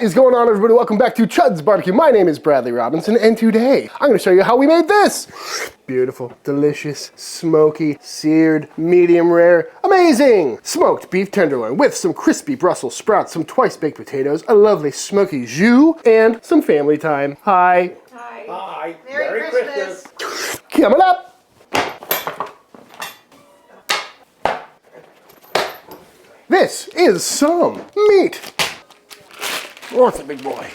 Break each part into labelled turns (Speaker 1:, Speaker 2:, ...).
Speaker 1: What is going on, everybody? Welcome back to Chuds BBQ. My name is Bradley Robinson, and today I'm going to show you how we made this. Beautiful, delicious, smoky, seared, medium rare, amazing smoked beef tenderloin with some crispy Brussels sprouts, some twice-baked potatoes, a lovely smoky jus, and some family time. Hi.
Speaker 2: Hi.
Speaker 3: Hi.
Speaker 2: Merry Christmas.
Speaker 1: Coming up. This is some meat. Oh, it's a big boy.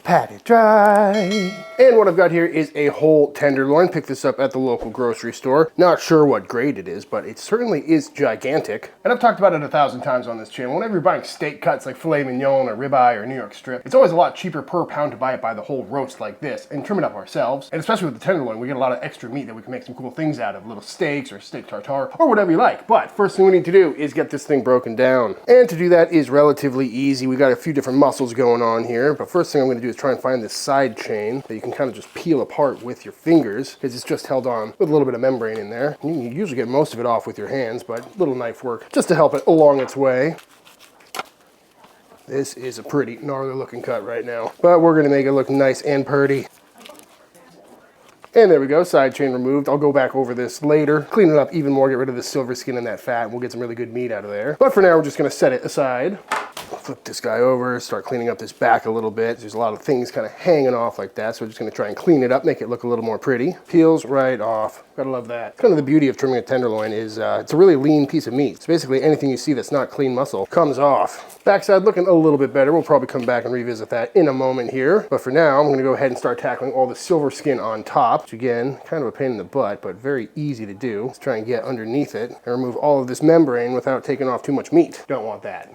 Speaker 1: Pat it dry. And what I've got here is a whole tenderloin. Picked this up at the local grocery store. Not sure what grade it is, but it certainly is gigantic. And I've talked about it 1,000 times on this channel. Whenever you're buying steak cuts like filet mignon or ribeye or New York strip, it's always a lot cheaper per pound to buy it by the whole roast like this and trim it up ourselves. And especially with the tenderloin, we get a lot of extra meat that we can make some cool things out of. Little steaks or steak tartare or whatever you like. But first thing we need to do is get this thing broken down. And to do that is relatively easy. We got a few different muscles going on here. But first thing I'm going to do is try and find this side chain that you can kind of just peel apart with your fingers, because it's just held on with a little bit of membrane in there. You can usually get most of it off with your hands, but little knife work just to help it along its way. This is a pretty gnarly looking cut right now, but we're going to make it look nice and pretty. And there we go, side chain removed. I'll go back over this later, clean it up even more, get rid of the silver skin and that fat, and we'll get some really good meat out of there. But for now, we're just going to set it aside. Flip this guy over, start cleaning up this back a little bit. There's a lot of things kind of hanging off like that, so we're just going to try and clean it up, make it look a little more pretty. Peels right off. Gotta love that. Kind of the beauty of trimming a tenderloin is it's a really lean piece of meat. So basically anything you see that's not clean muscle comes off. Backside looking a little bit better. We'll probably come back and revisit that in a moment here. But for now, I'm going to go ahead and start tackling all the silver skin on top, which again, kind of a pain in the butt, but very easy to do. Let's try and get underneath it and remove all of this membrane without taking off too much meat. Don't want that.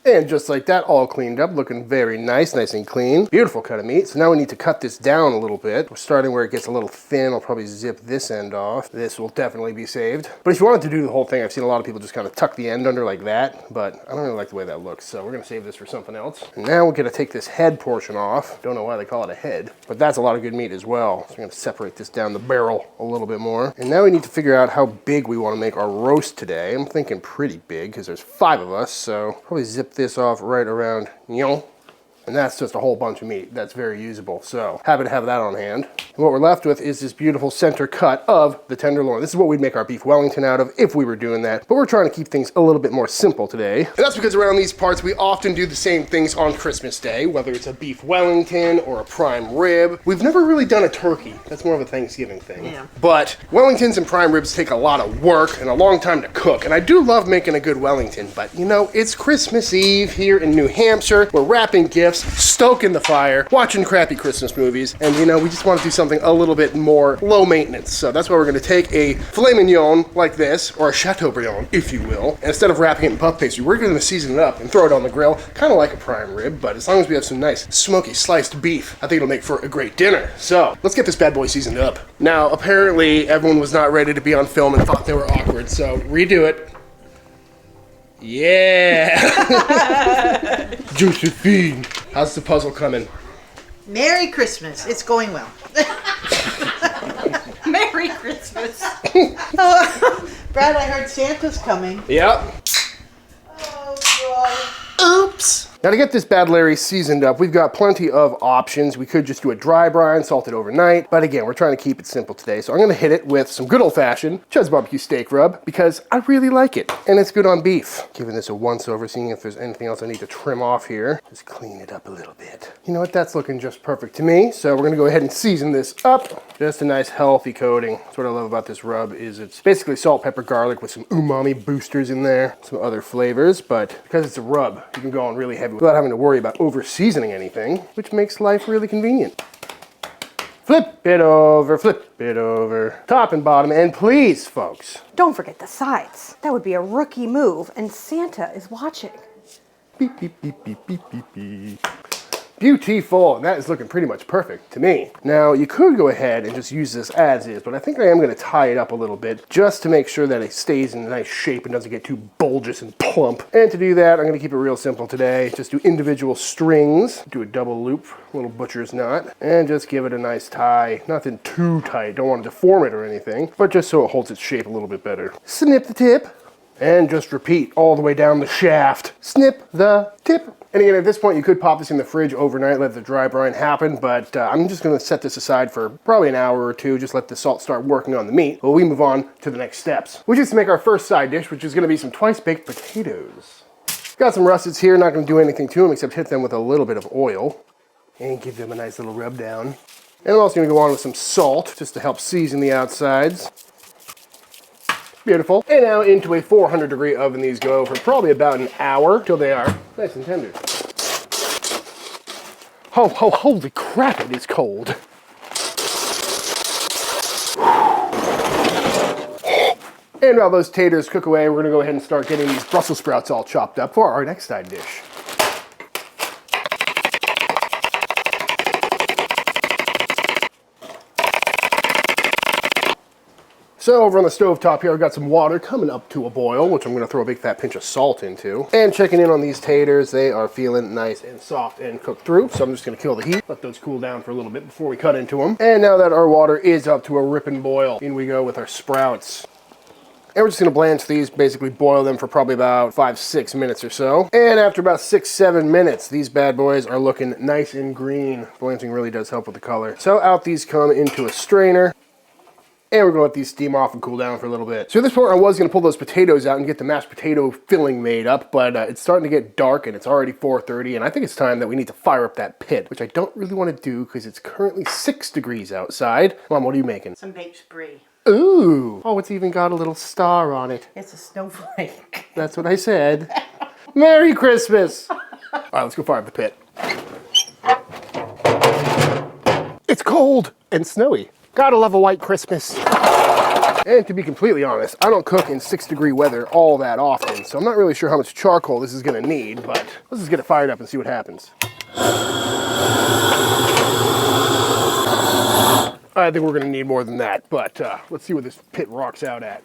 Speaker 1: And just like that, all cleaned up, looking very nice, nice and clean. Beautiful cut of meat. So now we need to cut this down a little bit. We're starting where it gets a little thin. I'll probably zip this end off. This will definitely be saved. But if you wanted to do the whole thing, I've seen a lot of people just kind of tuck the end under like that, but I don't really like the way that looks. So we're gonna save this for something else. And now we're gonna take this head portion off. Don't know why they call it a head, but that's a lot of good meat as well. So we're gonna separate this down the barrel a little bit more. And now we need to figure out how big we wanna make our roast today. I'm thinking pretty big because there's 5 of us. So probably zip this off right around, and that's just a whole bunch of meat. That's very usable, so happy to have that on hand. And what we're left with is this beautiful center cut of the tenderloin. This is what we'd make our beef Wellington out of if we were doing that, but we're trying to keep things a little bit more simple today. And that's because around these parts, we often do the same things on Christmas Day, whether it's a beef Wellington or a prime rib. We've never really done a turkey. That's more of a Thanksgiving thing. Yeah. But Wellingtons and prime ribs take a lot of work and a long time to cook, and I do love making a good Wellington, but you know, it's Christmas Eve here in New Hampshire. We're wrapping gifts, stoking the fire, watching crappy Christmas movies, and you know, we just want to do something a little bit more low maintenance. So that's why we're going to take a filet mignon like this, or a chateaubriand, if you will, and instead of wrapping it in puff pastry, we're going to season it up and throw it on the grill, kind of like a prime rib, but as long as we have some nice smoky sliced beef, I think it'll make for a great dinner. So let's get this bad boy seasoned up. Now, apparently everyone was not ready to be on film and thought they were awkward, so redo it. Yeah! Josephine, how's the puzzle coming?
Speaker 2: Merry Christmas. It's going well. Merry Christmas. Brad, I heard Santa's coming.
Speaker 1: Yep.
Speaker 2: Oh, God.
Speaker 1: Oops. Now to get this Bad Larry seasoned up, we've got plenty of options. We could just do a dry brine, salt it overnight, but again, we're trying to keep it simple today. So I'm gonna hit it with some good old-fashioned Chuds BBQ steak rub because I really like it, and it's good on beef. Giving this a once-over, seeing if there's anything else I need to trim off here. Just clean it up a little bit. You know what, that's looking just perfect to me. So we're gonna go ahead and season this up. Just a nice healthy coating. That's what I love about this rub is it's basically salt, pepper, garlic with some umami boosters in there, some other flavors, but because it's a rub, you can go on really heavy without having to worry about over seasoning anything, which makes life really convenient. Flip it over, top and bottom, and please, folks,
Speaker 4: don't forget the sides. That would be a rookie move, and Santa is watching.
Speaker 1: Beep, beep, beep, beep, beep, beep, beep. Beautiful, and that is looking pretty much perfect to me. Now, you could go ahead and just use this as is, but I think I am gonna tie it up a little bit just to make sure that it stays in a nice shape and doesn't get too bulbous and plump. And to do that, I'm gonna keep it real simple today. Just do individual strings, do a double loop, little butcher's knot, and just give it a nice tie. Nothing too tight, don't want to deform it or anything, but just so it holds its shape a little bit better. Snip the tip. And just repeat all the way down the shaft. Snip the tip. And again, at this point, you could pop this in the fridge overnight, let the dry brine happen, but I'm just gonna set this aside for probably an hour or two, just let the salt start working on the meat, while we move on to the next steps, which is to make our first side dish, which is gonna be some twice-baked potatoes. Got some russets here, not gonna do anything to them except hit them with a little bit of oil, and give them a nice little rub down. And I'm also gonna go on with some salt, just to help season the outsides. Beautiful. And now into a 400-degree oven these go for probably about an hour till they are nice and tender. Holy crap, it is cold. And while those taters cook away, we're gonna go ahead and start getting these Brussels sprouts all chopped up for our next side dish. So over on the stovetop here, I've got some water coming up to a boil, which I'm gonna throw a big fat pinch of salt into. And checking in on these taters, they are feeling nice and soft and cooked through. So I'm just gonna kill the heat, let those cool down for a little bit before we cut into them. And now that our water is up to a ripping boil, in we go with our sprouts. And we're just gonna blanch these, basically boil them for probably about 5-6 minutes or so. And after about 6-7 minutes, these bad boys are looking nice and green. Blanching really does help with the color. So out these come into a strainer. And we're gonna let these steam off and cool down for a little bit. So at this point, I was gonna pull those potatoes out and get the mashed potato filling made up, but it's starting to get dark and it's already 4:30, and I think it's time that we need to fire up that pit, which I don't really wanna do because it's currently 6 degrees outside. Mom, what are you making?
Speaker 2: Some baked brie.
Speaker 1: Ooh, oh, it's even got a little star on it.
Speaker 2: It's a snowflake.
Speaker 1: That's what I said. Merry Christmas. All right, let's go fire up the pit. It's cold and snowy. Gotta love a white Christmas. And to be completely honest, I don't cook in 6-degree weather all that often, so I'm not really sure how much charcoal this is gonna need, but let's just get it fired up and see what happens. I think we're gonna need more than that, but let's see what this pit rocks out at.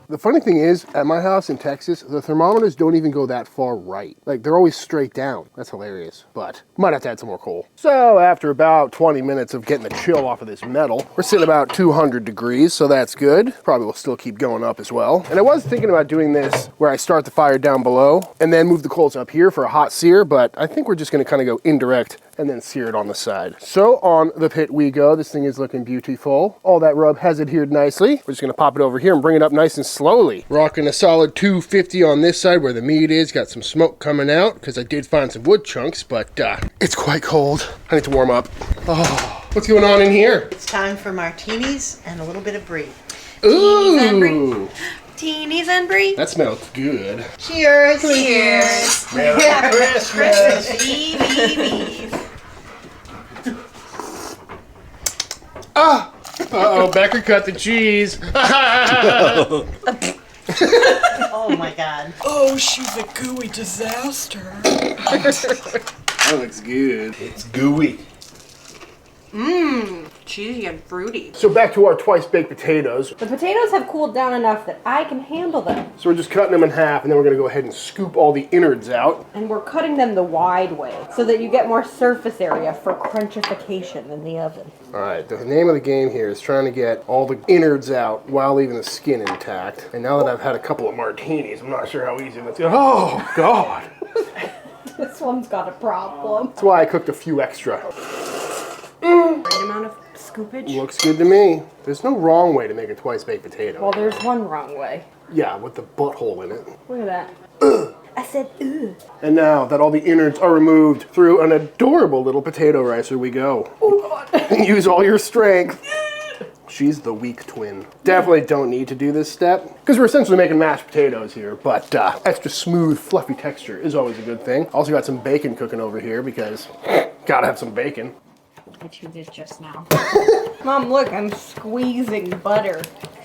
Speaker 1: The funny thing is, at my house in Texas, the thermometers don't even go that far right. Like, they're always straight down. That's hilarious, but might have to add some more coal. So after about 20 minutes of getting the chill off of this metal, we're sitting about 200 degrees, so that's good. Probably will still keep going up as well. And I was thinking about doing this where I start the fire down below and then move the coals up here for a hot sear, but I think we're just gonna kind of go indirect and then sear it on the side. So on the pit we go. This thing is looking beautiful. All that rub has adhered nicely. We're just gonna pop it over here and bring it up nice and slowly. Rocking a solid 250 on this side where the meat is. Got some smoke coming out because I did find some wood chunks, but it's quite cold. I need to warm up. Oh, what's going on in here?
Speaker 2: It's time for martinis and a little bit of brie.
Speaker 1: Ooh,
Speaker 3: Teenies and brie.
Speaker 1: that smells good.
Speaker 2: Cheers.
Speaker 3: Cheers.
Speaker 1: Merry
Speaker 3: Christmas Eve, Eve, Eve.
Speaker 1: Uh-oh, Becker cut the cheese.
Speaker 2: Oh my God.
Speaker 5: Oh, she's a gooey disaster.
Speaker 1: That looks good. It's gooey.
Speaker 3: Mmm, cheesy and fruity.
Speaker 1: So back to our twice-baked potatoes.
Speaker 4: The potatoes have cooled down enough that I can handle them.
Speaker 1: So we're just cutting them in half, and then we're gonna go ahead and scoop all the innards out.
Speaker 4: And we're cutting them the wide way so that you get more surface area for crunchification in the oven.
Speaker 1: All right, the name of the game here is trying to get all the innards out while leaving the skin intact. And now that I've had a couple of martinis, I'm not sure how easy that's gonna. Oh, God.
Speaker 4: This one's got a problem.
Speaker 1: That's why I cooked a few extra.
Speaker 3: Right amount of scoopage.
Speaker 1: Looks good to me. There's no wrong way to make a twice-baked potato.
Speaker 4: Well, there's one wrong way.
Speaker 1: Yeah, with the butthole in it.
Speaker 4: Look at that. I said, ugh.
Speaker 1: And now that all the innards are removed, through an adorable little potato ricer we go.
Speaker 4: Oh, God.
Speaker 1: Use all your strength. She's the weak twin. Definitely don't need to do this step, because we're essentially making mashed potatoes here, but extra smooth, fluffy texture is always a good thing. Also got some bacon cooking over here, because gotta have some bacon.
Speaker 3: What you did just now.
Speaker 4: Mom, look, I'm squeezing butter.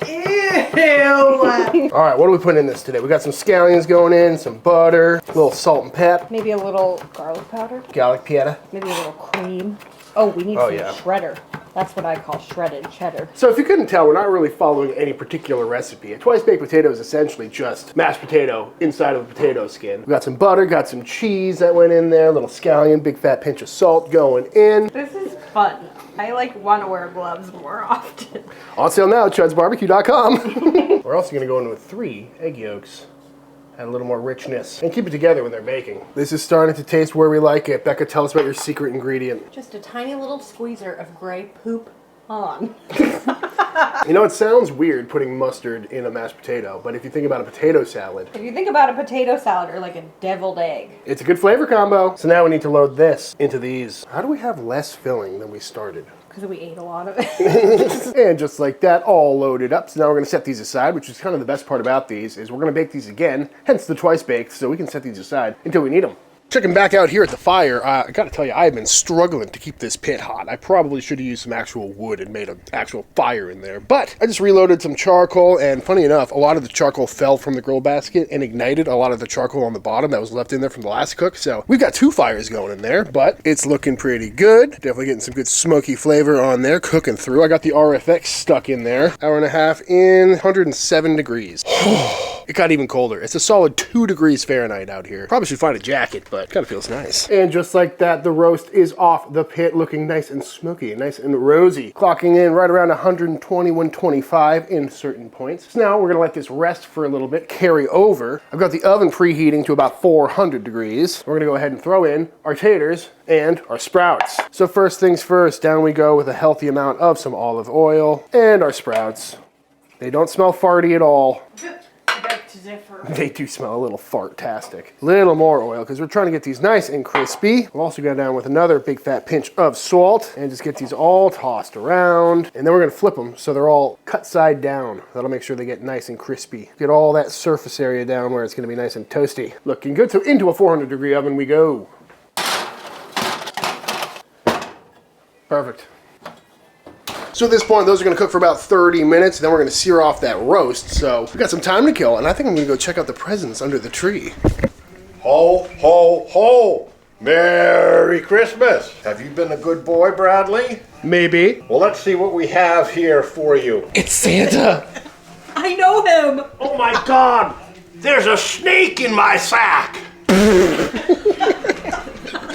Speaker 2: Ew.
Speaker 1: All right, what are we putting in this today? We got some scallions going in, some butter, a little salt and pep,
Speaker 4: Maybe a little garlic powder.
Speaker 1: garlic pieta.
Speaker 4: Maybe a little cream. Oh, we need some
Speaker 1: yeah.
Speaker 4: shredder. That's what I call shredded cheddar.
Speaker 1: So if you couldn't tell, we're not really following any particular recipe. A twice-baked potato is essentially just mashed potato inside of a potato skin. We got some butter, got some cheese that went in there, a little scallion, big fat pinch of salt going in.
Speaker 4: This is fun. I want to wear gloves more often.
Speaker 1: On sale now at chudsbbq.com. We're also gonna go in with 3 egg yolks. Add a little more richness. And keep it together when they're baking. This is starting to taste where we like it. Becca, tell us about your secret ingredient.
Speaker 4: Just a tiny little squeezer of gray poop on.
Speaker 1: You know, it sounds weird putting mustard in a mashed potato, but if you think about a potato salad,
Speaker 4: If you think about a potato salad or like a deviled egg.
Speaker 1: it's a good flavor combo. So now we need to load this into these. How do we have less filling than we started?
Speaker 4: Because we ate a lot of it.
Speaker 1: And just like that, all loaded up. So now we're gonna set these aside, which is kind of the best part about these, is we're gonna bake these again, hence the twice baked, so we can set these aside until we need them. Checking back out here at the fire, I gotta tell you, I've been struggling to keep this pit hot. I probably should have used some actual wood and made an actual fire in there. But I just reloaded some charcoal, and funny enough, a lot of the charcoal fell from the grill basket and ignited a lot of the charcoal on the bottom that was left in there from the last cook. So we've got 2 fires going in there, but it's looking pretty good. Definitely getting some good smoky flavor on there, cooking through. I got the RFX stuck in there. Hour and a half in, 107 degrees. It got even colder. It's a solid 2 degrees Fahrenheit out here. Probably should find a jacket, but kind of feels nice. And just like that, the roast is off the pit, looking nice and smoky, nice and rosy. Clocking in right around 120, 125 in certain points. So now we're gonna let this rest for a little bit, carry over. I've got the oven preheating to about 400 degrees. We're gonna go ahead and throw in our taters and our sprouts. So first things first, down we go with a healthy amount of some olive oil and our sprouts. They don't smell farty at all. They do smell a little fart-tastic. Little more oil, because we're trying to get these nice and crispy. We'll also go down with another big fat pinch of salt, and just get these all tossed around. And then we're gonna flip them so they're all cut side down. That'll make sure they get nice and crispy. Get all that surface area down where it's gonna be nice and toasty. Looking good, so into a 400-degree oven we go. Perfect. So at this point, those are gonna cook for about 30 minutes, then we're gonna sear off that roast. So we got some time to kill, and I think I'm gonna go check out the presents under the tree.
Speaker 6: Ho, ho, ho! Merry Christmas! Have you been a good boy, Bradley?
Speaker 1: Maybe.
Speaker 6: Well, let's see what we have here for you.
Speaker 1: It's Santa.
Speaker 4: I know him!
Speaker 6: Oh my God! There's a snake in my sack!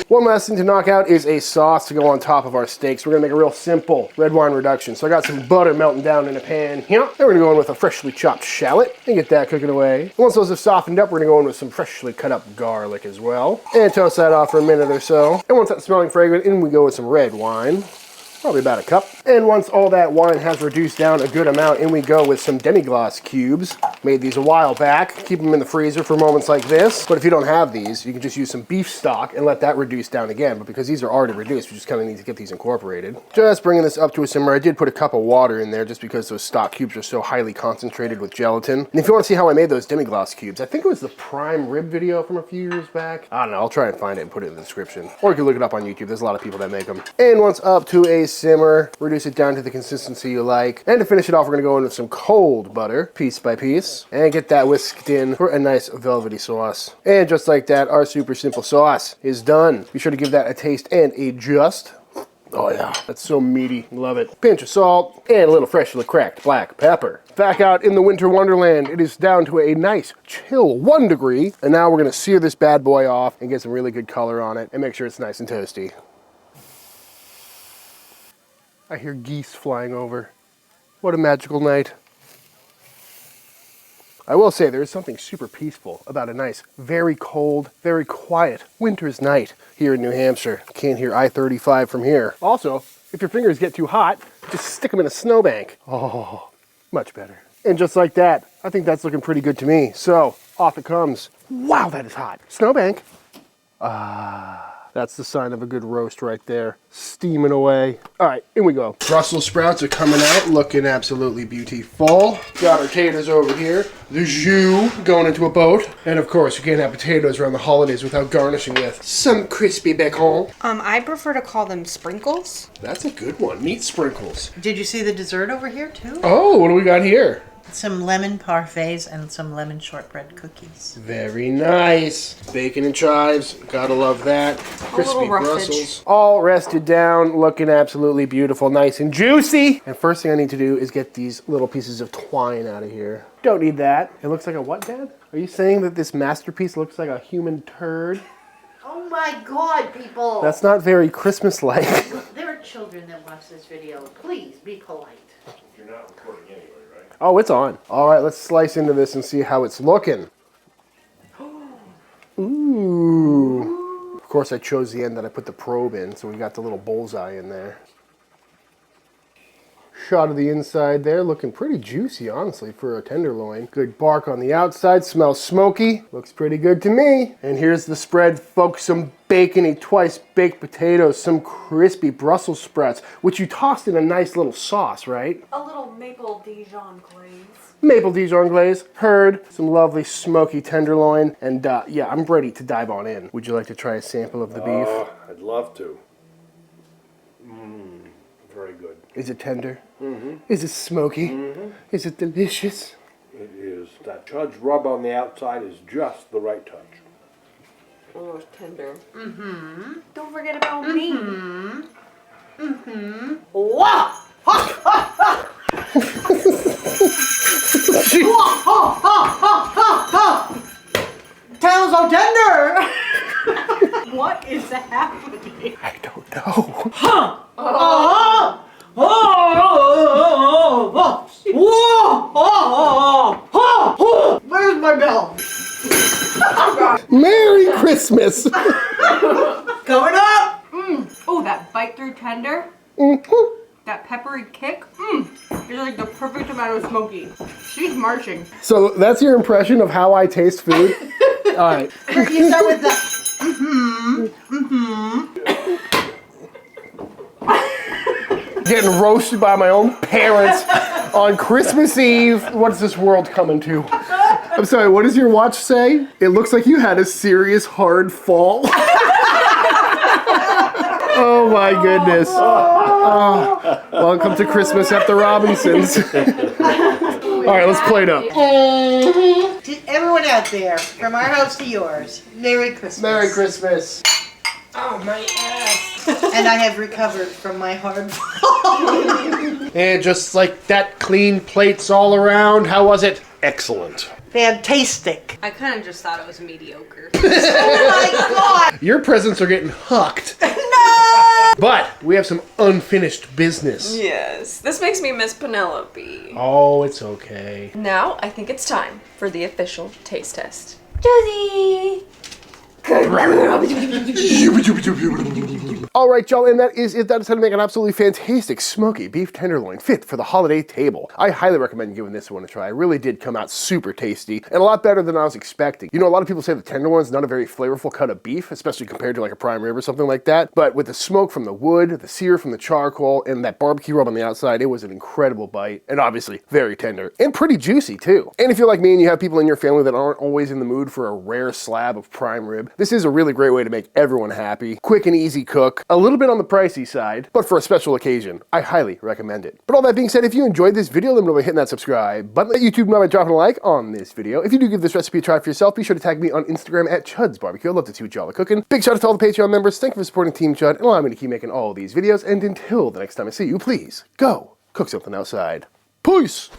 Speaker 1: One last thing to knock out is a sauce to go on top of our steaks. We're gonna make a real simple red wine reduction. So I got some butter melting down in a pan here. Then we're gonna go in with a freshly chopped shallot and get that cooking away. And once those have softened up, we're gonna go in with some freshly cut up garlic as well. And toast that off for a minute or so. And once that's smelling fragrant, in we go with some red wine. Probably about a cup. And once all that wine has reduced down a good amount, in we go with some demi-glace cubes. Made these a while back. Keep them in the freezer for moments like this. But if you don't have these, you can just use some beef stock and let that reduce down again. But because these are already reduced, we just kind of need to get these incorporated. Just bringing this up to a simmer. I did put a cup of water in there just because those stock cubes are so highly concentrated with gelatin. And if you want to see how I made those demi-glace cubes, I think it was the prime rib video from a few years back. I don't know. I'll try and find it and put it in the description. Or you can look it up on YouTube. There's a lot of people that make them. And once up to a simmer, reduce it down to the consistency you like. And to finish it off, we're gonna go in with some cold butter, piece by piece, and get that whisked in for a nice velvety sauce. And just like that, our super simple sauce is done. Be sure to give that a taste and adjust. Oh yeah, that's so meaty, love it. Pinch of salt, and a little freshly cracked black pepper. Back out in the winter wonderland, it is down to a nice chill 1 degree. And now we're gonna sear this bad boy off and get some really good color on it and make sure it's nice and toasty. I hear geese flying over. What a magical night. I will say there is something super peaceful about a nice, very cold, very quiet winter's night here in New Hampshire. Can't hear I-35 from here. Also, if your fingers get too hot, just stick them in a snowbank. Oh, much better. And just like that, I think that's looking pretty good to me. So, off it comes. Wow, that is hot. Snowbank. That's the sign of a good roast right there. Steaming away. All right, in we go. Brussels sprouts are coming out, looking absolutely beautiful. Got our taters over here. The jus going into a boat. And of course, you can't have potatoes around the holidays without garnishing with some crispy bacon.
Speaker 3: I prefer to call them sprinkles.
Speaker 1: That's a good one. Meat sprinkles.
Speaker 2: Did you see the dessert over here too?
Speaker 1: Oh, what do we got here?
Speaker 2: Some lemon parfaits and some lemon shortbread cookies.
Speaker 1: Very nice. Bacon and chives. Gotta love that. Crispy
Speaker 3: little roughage.
Speaker 1: Brussels. All rested down, looking absolutely beautiful, nice and juicy. And first thing I need to do is get these little pieces of twine out of here. Don't need that. It looks like a what, Dad? Are you saying that this masterpiece looks like a human turd?
Speaker 7: Oh my God, people!
Speaker 1: That's not very Christmas-like.
Speaker 7: There are children that watch this video. Please be polite.
Speaker 6: You're not recording anyway, right?
Speaker 1: Oh, it's on. All right, let's slice into this and see how it's looking. Ooh. Of course, I chose the end that I put the probe in, so we got the little bullseye in there. Shot of the inside there, looking pretty juicy, honestly, for a tenderloin. Good bark on the outside, smells smoky. Looks pretty good to me. And here's the spread, folks. Some bacony, twice baked potatoes, some crispy Brussels sprouts, which you tossed in a nice little sauce, right?
Speaker 3: A little maple Dijon glaze.
Speaker 1: Maple Dijon glaze, heard. Some lovely smoky tenderloin. And yeah, I'm ready to dive on in. Would you like to try a sample of the beef?
Speaker 6: I'd love to. Very good.
Speaker 1: Is it tender? Mm-hmm. Is it smoky? Mm-hmm. Is it delicious?
Speaker 6: It is. That Chud's rub on the outside is just the right touch.
Speaker 3: Oh, it's tender. Mm-hmm. Don't forget about me. Mm-hmm.
Speaker 2: Wow! Tail's so tender!
Speaker 3: What is happening?
Speaker 1: I don't know.
Speaker 2: Where's my bell?
Speaker 1: Merry Christmas!
Speaker 2: Coming up!
Speaker 3: Oh, that bite through tender. That peppery kick. It's like the perfect amount of smoky. She's marching.
Speaker 1: So that's your impression of how I taste food? All right.
Speaker 2: You start with the...
Speaker 1: Getting roasted by my own parents on Christmas Eve. What is this world coming to? I'm sorry, what does your watch say? It looks like you had a serious hard fall. Oh my goodness. Welcome to Christmas at the Robinsons. All right, let's play it up.
Speaker 2: To everyone out there, from our house to yours, Merry Christmas.
Speaker 1: Merry Christmas.
Speaker 5: Oh, my ass.
Speaker 2: And I have recovered from my hard fall.
Speaker 1: And just like that, clean plates all around. How was it?
Speaker 6: Excellent.
Speaker 2: Fantastic.
Speaker 3: I kind of just thought it was mediocre.
Speaker 2: Oh my God!
Speaker 1: Your presents are getting hucked.
Speaker 2: No!
Speaker 1: But we have some unfinished business.
Speaker 8: Yes, this makes me miss Penelope.
Speaker 1: Oh, it's okay.
Speaker 8: Now, I think it's time for the official taste test. Josie!
Speaker 1: All right, y'all, and that is it. That is how to make an absolutely fantastic smoky beef tenderloin fit for the holiday table. I highly recommend giving this one a try. It really did come out super tasty and a lot better than I was expecting. You know, a lot of people say the tenderloin is not a very flavorful cut of beef, especially compared to like a prime rib or something like that. But with the smoke from the wood, the sear from the charcoal, and that barbecue rub on the outside, it was an incredible bite, and obviously very tender and pretty juicy too. And if you're like me and you have people in your family that aren't always in the mood for a rare slab of prime rib, this is a really great way to make everyone happy. Quick and easy cook, a little bit on the pricey side, but for a special occasion, I highly recommend it. But all that being said, if you enjoyed this video, let me know by hitting that subscribe button. Let YouTube know by dropping a like on this video. If you do give this recipe a try for yourself, be sure to tag me on Instagram at Chuds BBQ. I'd love to see what y'all are cooking. Big shout out to all the Patreon members. Thank you for supporting Team Chud and allowing me to keep making all these videos. And until the next time I see you, please go cook something outside. Peace!